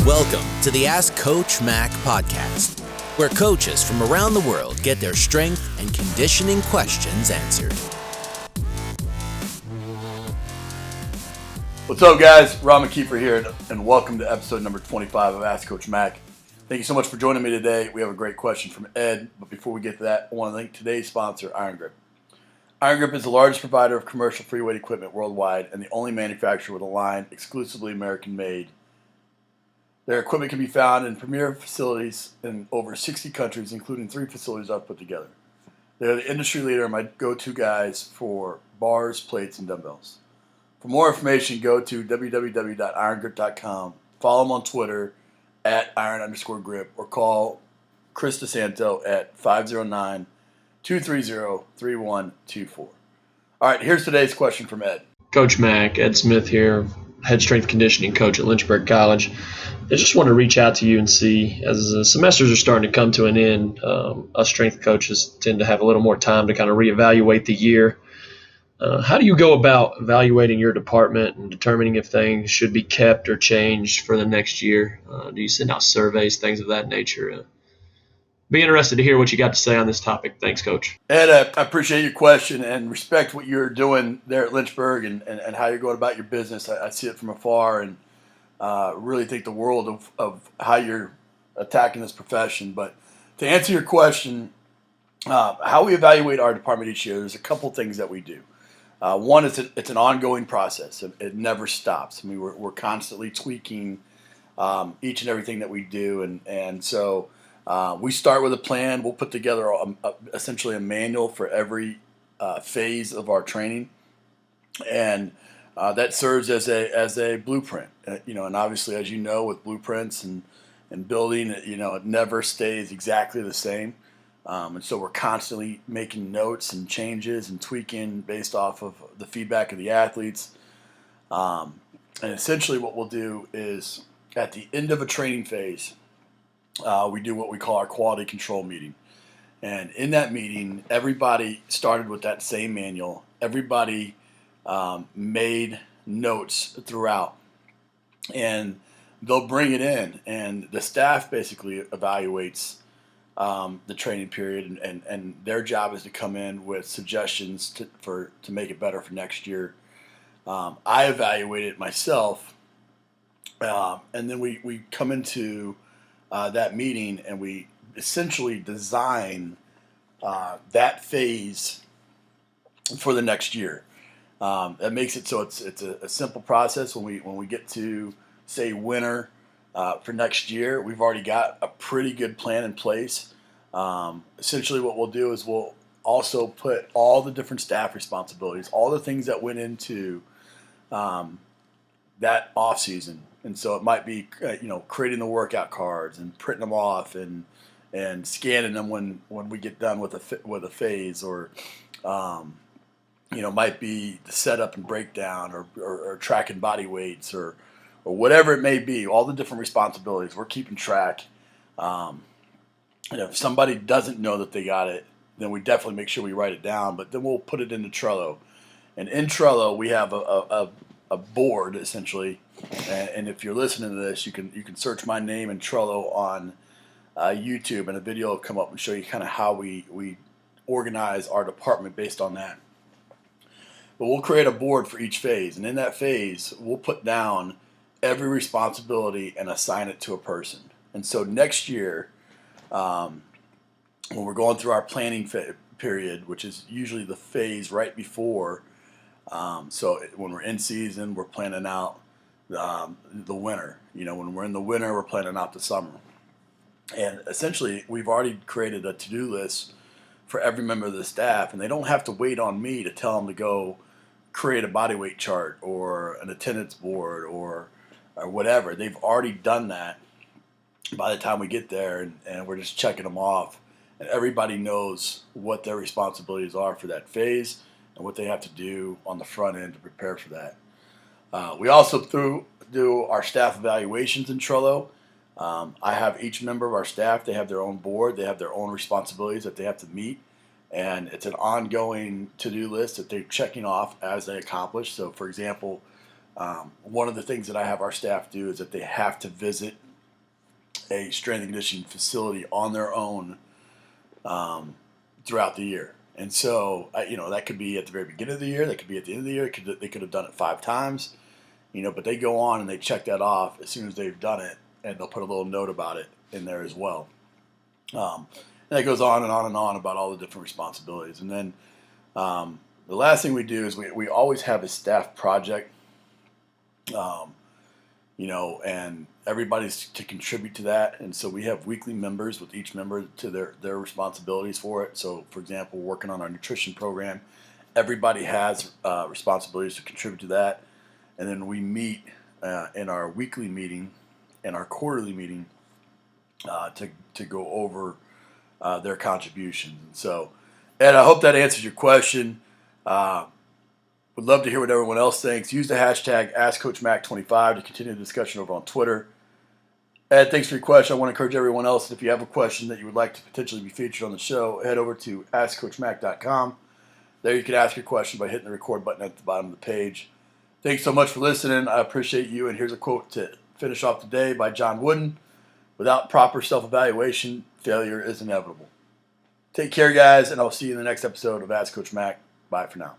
Welcome to the Ask Coach Mac podcast, where coaches from around the world get their strength and conditioning questions answered. What's up, guys? Rob McKeefery here, and welcome to episode number 25 of Ask Coach Mac. Thank you so much for joining me today. We have a great question from Ed, but before we get to that, I want to thank today's sponsor, Iron Grip. Iron Grip is the largest provider of commercial free weight equipment worldwide and the only manufacturer with a line exclusively American-made. Their equipment can be found in premier facilities in over 60 countries, including 3 facilities I've put together. They're the industry leader and my go-to guys for bars, plates, and dumbbells. For more information, go to www.irongrip.com. Follow them on Twitter @iron_grip or call Chris DeSanto at 509-230-3124. All right, here's today's question from Ed. Coach Mac, Ed Smith here, head strength conditioning coach at Lynchburg College. I just want to reach out to you and see, as the semesters are starting to come to an end, us strength coaches tend to have a little more time to kind of reevaluate the year. How do you go about evaluating your department and determining if things should be kept or changed for the next year? Do you send out surveys, things of that nature? Be interested to hear what you got to say on this topic. Thanks, Coach. Ed, I appreciate your question and respect what you're doing there at Lynchburg and how you're going about your business. I see it from afar and really think the world of how you're attacking this profession. But to answer your question, how we evaluate our department each year, there's a couple things that we do. One, it's an ongoing process. It never stops. I mean, we're constantly tweaking each and everything that we do, and so we start with a plan. We'll put together essentially a manual for every phase of our training, and that serves as a blueprint. And obviously, as you know, with blueprints and building, it never stays exactly the same. And so we're constantly making notes and changes and tweaking based off of the feedback of the athletes. And essentially what we'll do is at the end of a training phase, we do what we call our quality control meeting. And in that meeting, everybody started with that same manual. Everybody made notes throughout. And they'll bring it in. And the staff basically evaluates the training period, and their job is to come in with suggestions to make it better for next year. I evaluate it myself, and then we come into that meeting and we essentially design that phase for the next year. That makes it so it's a simple process. When we get to say winter for next year, we've already got a pretty good plan in place. Essentially what we'll do is we'll also put all the different staff responsibilities, all the things that went into that off season. And so it might be creating the workout cards and printing them off and scanning them when we get done with a phase, or might be the setup and breakdown, or tracking body weights, or whatever it may be. All the different responsibilities, we're keeping track. If somebody doesn't know that they got it, then we definitely make sure we write it down. But then we'll put it into Trello, and in Trello we have a board essentially. And if you're listening to this, you can search my name in Trello on YouTube, and a video will come up and show you kind of how we organize our department based on that. But we'll create a board for each phase, and in that phase, we'll put down every responsibility and assign it to a person. And so next year, when we're going through our planning period, which is usually the phase right before, so when we're in season, we're planning out the winter. When we're in the winter, we're planning out the summer. And essentially, we've already created a to-do list for every member of the staff, and they don't have to wait on me to tell them to go create a body weight chart or an attendance board or whatever. They've already done that by the time we get there, and we're just checking them off. And everybody knows what their responsibilities are for that phase and what they have to do on the front end to prepare for that. We also do our staff evaluations in Trello. I have each member of our staff, they have their own board, they have their own responsibilities that they have to meet, and it's an ongoing to-do list that they're checking off as they accomplish. So, for example, one of the things that I have our staff do is that they have to visit a strength and conditioning facility on their own throughout the year. And so, that could be at the very beginning of the year. That could be at the end of the year. They could have done it 5 times, but they go on and they check that off as soon as they've done it, and they'll put a little note about it in there as well. And it goes on and on and on about all the different responsibilities. And then the last thing we do is we always have a staff project, and everybody's to contribute to that. And so we have weekly members with each member to their responsibilities for it. So, for example, working on our nutrition program, everybody has responsibilities to contribute to that. And then we meet in our weekly meeting and our quarterly meeting to go over their contributions. And so, Ed, I hope that answers your question. Would love to hear what everyone else thinks. Use the hashtag AskCoachMac25 to continue the discussion over on Twitter. Ed, thanks for your question. I want to encourage everyone else, that if you have a question that you would like to potentially be featured on the show, head over to AskCoachMac.com. There you can ask your question by hitting the record button at the bottom of the page. Thanks so much for listening. I appreciate you. And here's a quote to finish off the day by John Wooden. Without proper self-evaluation, failure is inevitable. Take care, guys, and I'll see you in the next episode of Ask Coach Mac. Bye for now.